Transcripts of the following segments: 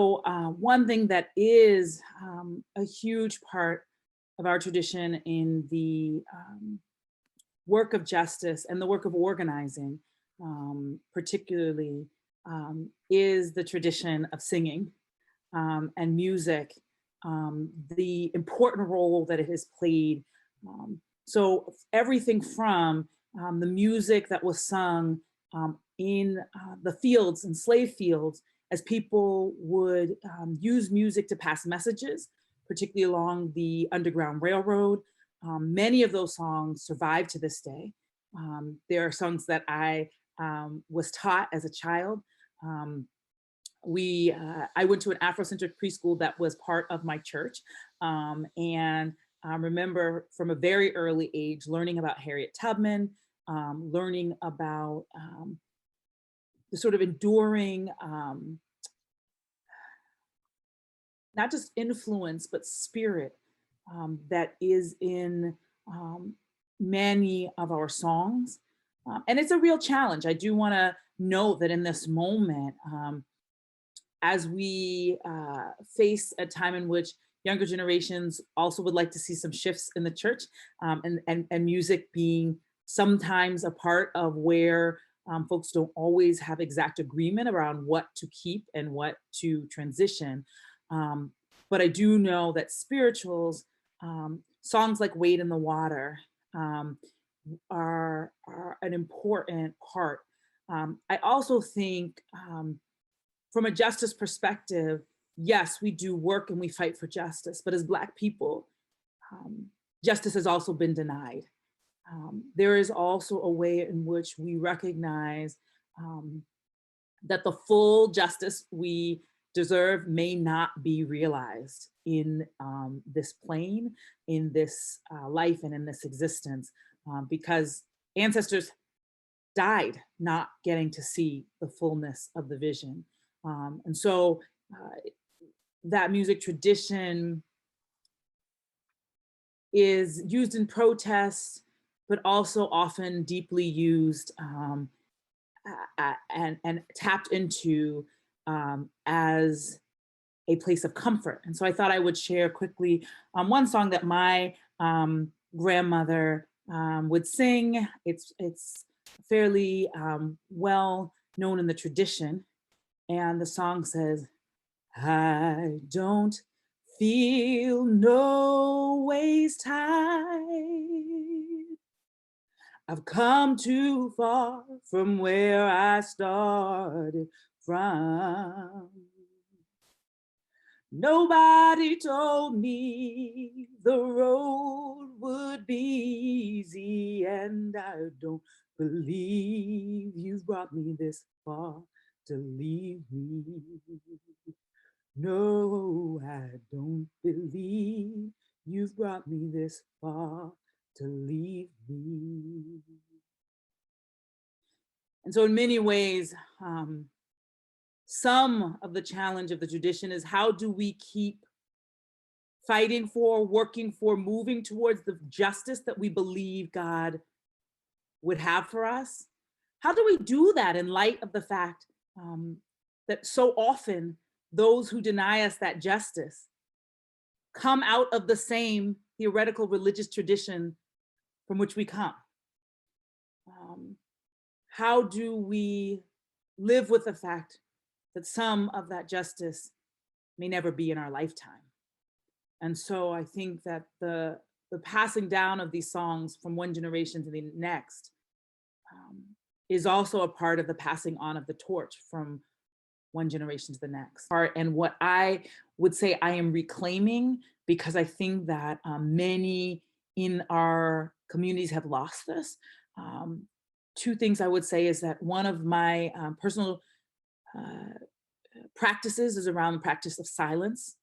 One thing that is a huge part of our tradition in the work of justice and the work of organizing, particularly, is the tradition of singing and music, the important role that it has played. So everything from the music that was sung in the fields and slave fields, as people would use music to pass messages, particularly along the Underground Railroad. Many of those songs survive to this day. There are songs that I was taught as a child. I went to an Afrocentric preschool that was part of my church, and I remember from a very early age learning about Harriet Tubman, learning about the sort of enduring, not just influence, but spirit that is in many of our songs. And it's a real challenge. I do want to note that in this moment, as we face a time in which younger generations also would like to see some shifts in the church, and music being sometimes a part of where folks don't always have exact agreement around what to keep and what to transition. But I do know that spirituals, songs like Wade in the Water, are an important part. I also think from a justice perspective, yes, we do work and we fight for justice, but as Black people, justice has also been denied. There is also a way in which we recognize that the full justice we deserve may not be realized in this plane, in this life, and in this existence, because ancestors died not getting to see the fullness of the vision. And so that music tradition is used in protests, but also often deeply used and tapped into as a place of comfort. And so I thought I would share quickly one song that my grandmother would sing. It's fairly well known in the tradition. And the song says, "I don't feel no ways tied. I've come too far from where I started from. Nobody told me the road would be easy, and I don't believe you've brought me this far to leave me. No, I don't believe you've brought me this far to leave me." And so in many ways, some of the challenge of the tradition is, how do we keep fighting for, working for, moving towards the justice that we believe God would have for us? How do we do that in light of the fact that so often those who deny us that justice come out of the same theoretical religious tradition from which we come? How do we live with the fact that some of that justice may never be in our lifetime? And so I think that the passing down of these songs from one generation to the next is also a part of the passing on of the torch from one generation to the next. And what I would say I am reclaiming, because I think that many in our communities have lost this. Two things I would say is that one of my personal practices is around the practice of silence.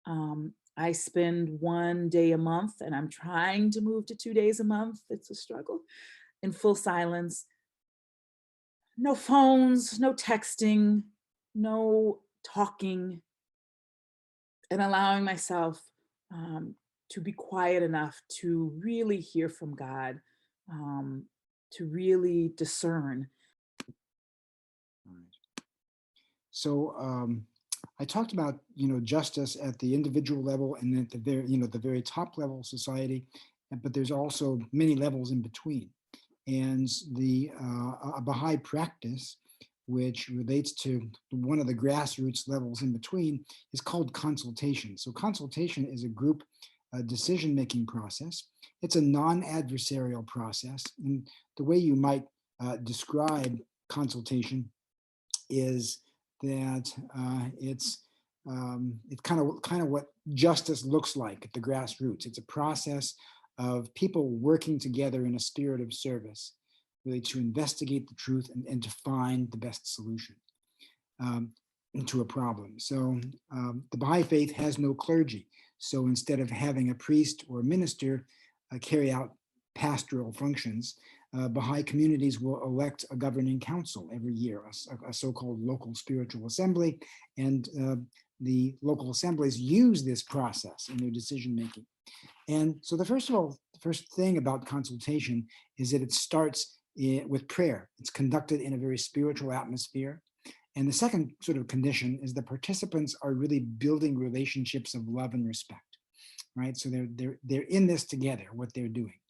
I spend 1 day a month, and I'm trying to move to 2 days a month. It's a struggle, in full silence. No phones, no texting, no talking, and allowing myself to be quiet enough to really hear from God, to really discern. All right. So I talked about, justice at the individual level and at the very, the very top level of society, but there's also many levels in between. And the a Baha'i practice, which relates to one of the grassroots levels in between, is called consultation. So consultation is a group decision-making process. It's a non-adversarial process. And the way you might describe consultation is that it's kind of what justice looks like at the grassroots. It's a process of people working together in a spirit of service, really to investigate the truth and to find the best solution to a problem. So the Baha'i Faith has no clergy. So instead of having a priest or a minister carry out pastoral functions, Baha'i communities will elect a governing council every year, a so-called local spiritual assembly, and the local assemblies use this process in their decision making. And so the first thing about consultation is that it starts with prayer. It's conducted in a very spiritual atmosphere. And the second sort of condition is the participants are really building relationships of love and respect, right? So they're in this together, what they're doing.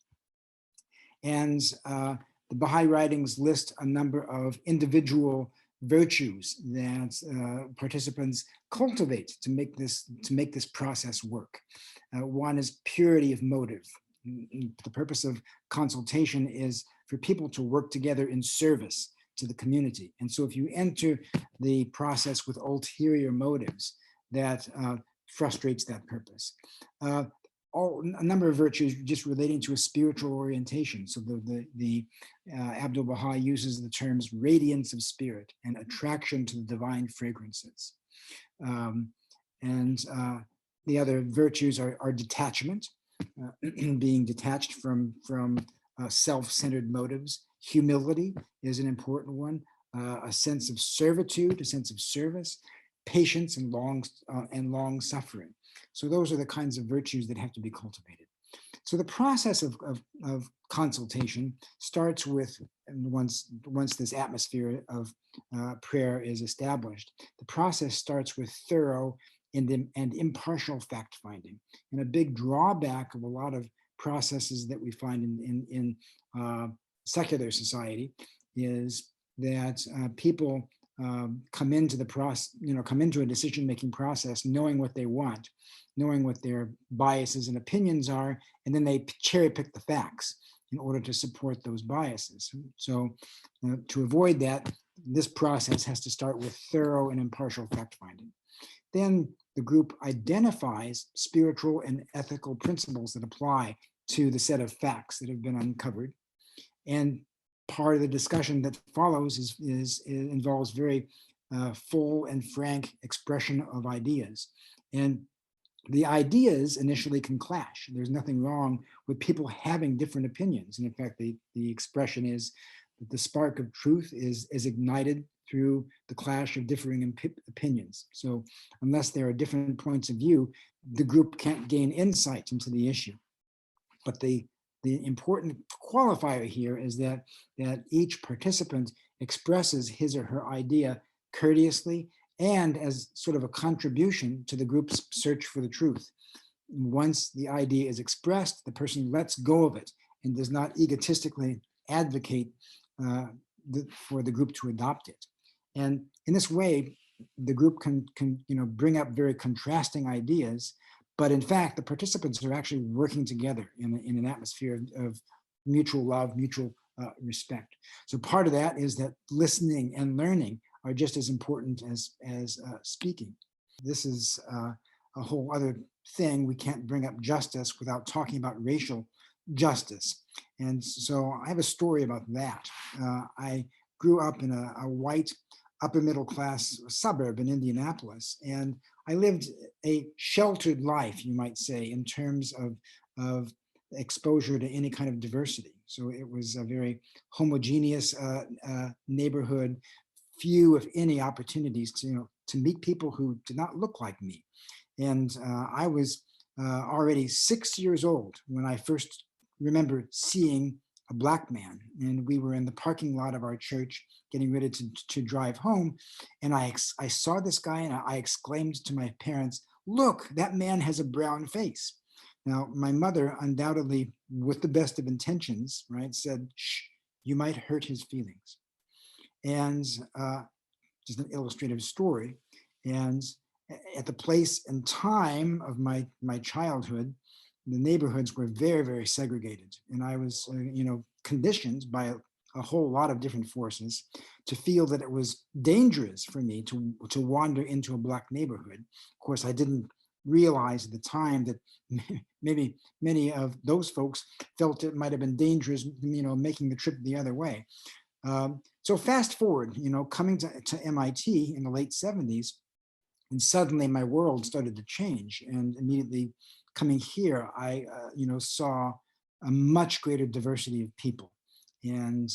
And the Baha'i writings list a number of individual virtues that participants cultivate to make this process work. One is purity of motive. The purpose of consultation is for people to work together in service to the community. And so if you enter the process with ulterior motives, that frustrates that purpose. A number of virtues just relating to a spiritual orientation. So the Abdu'l-Baha uses the terms radiance of spirit and attraction to the divine fragrances. And the other virtues are detachment, being detached from self-centered motives. Humility is an important one, a sense of servitude, a sense of service, patience, and long suffering. So those are the kinds of virtues that have to be cultivated. So the process of consultation starts with, once this atmosphere of prayer is established, the process starts with thorough and impartial fact-finding. And a big drawback of a lot of processes that we find in secular society is that people come into the process, come into a decision-making process knowing what they want, knowing what their biases and opinions are, and then they cherry pick the facts in order to support those biases. So to avoid that, this process has to start with thorough and impartial fact-finding. Then the group identifies spiritual and ethical principles that apply to the set of facts that have been uncovered. And part of the discussion that follows involves very full and frank expression of ideas. And the ideas initially can clash. There's nothing wrong with people having different opinions. And in fact, the expression is that the spark of truth is ignited through the clash of differing opinions. So unless there are different points of view, the group can't gain insight into the issue. But the important qualifier here is that each participant expresses his or her idea courteously and as sort of a contribution to the group's search for the truth. Once the idea is expressed, the person lets go of it and does not egotistically advocate for the group to adopt it. And in this way, the group can bring up very contrasting ideas, but in fact, the participants are actually working together in an atmosphere of mutual love, mutual respect. So part of that is that listening and learning are just as important as speaking. This is a whole other thing. We can't bring up justice without talking about racial justice. And so I have a story about that. I grew up in a white upper middle class suburb in Indianapolis, and I lived a sheltered life, you might say, in terms of exposure to any kind of diversity. So it was a very homogeneous neighborhood, few, if any, opportunities to meet people who did not look like me. And I was already 6 years old when I first remember seeing a Black man. And we were in the parking lot of our church getting ready to drive home. And I saw this guy and I exclaimed to my parents, "Look, that man has a brown face." Now, my mother, undoubtedly with the best of intentions, right, said, "Shh, you might hurt his feelings." And just an illustrative story. And at the place and time of my childhood, the neighborhoods were very, very segregated. And I was, conditioned by a whole lot of different forces to feel that it was dangerous for me to wander into a Black neighborhood. Of course, I didn't realize at the time that maybe many of those folks felt it might have been dangerous, making the trip the other way. So fast forward, coming to MIT in the late 70s, and suddenly my world started to change. And immediately coming here, I, saw a much greater diversity of people and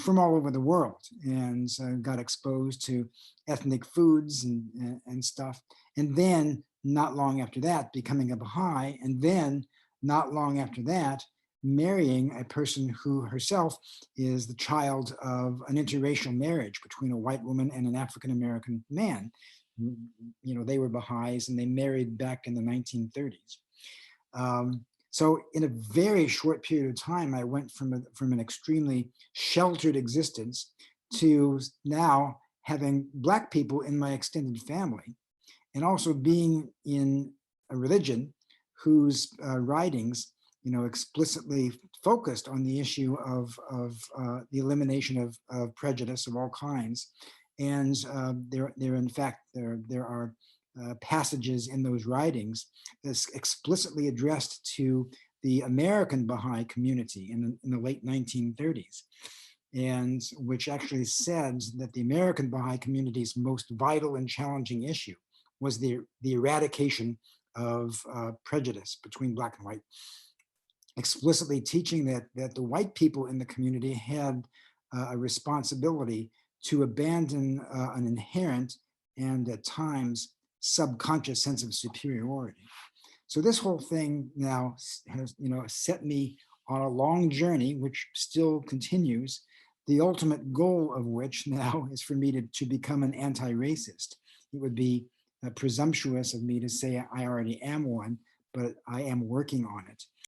from all over the world, and got exposed to ethnic foods and stuff. And then not long after that, becoming a Baha'i, and then not long after that, marrying a person who herself is the child of an interracial marriage between a white woman and an African-American man. They were Baha'is and they married back in the 1930s. So in a very short period of time, I went from an extremely sheltered existence to now having Black people in my extended family, and also being in a religion whose writings, explicitly focused on the issue of the elimination of prejudice of all kinds. And there are passages in those writings that's explicitly addressed to the American Baha'i community in the late 1930s, and which actually says that the American Baha'i community's most vital and challenging issue was the eradication of prejudice between Black and white, explicitly teaching that the white people in the community had a responsibility to abandon an inherent and at times subconscious sense of superiority. So this whole thing now has, set me on a long journey, which still continues, the ultimate goal of which now is for me to become an anti-racist. It would be presumptuous of me to say I already am one, but I am working on it.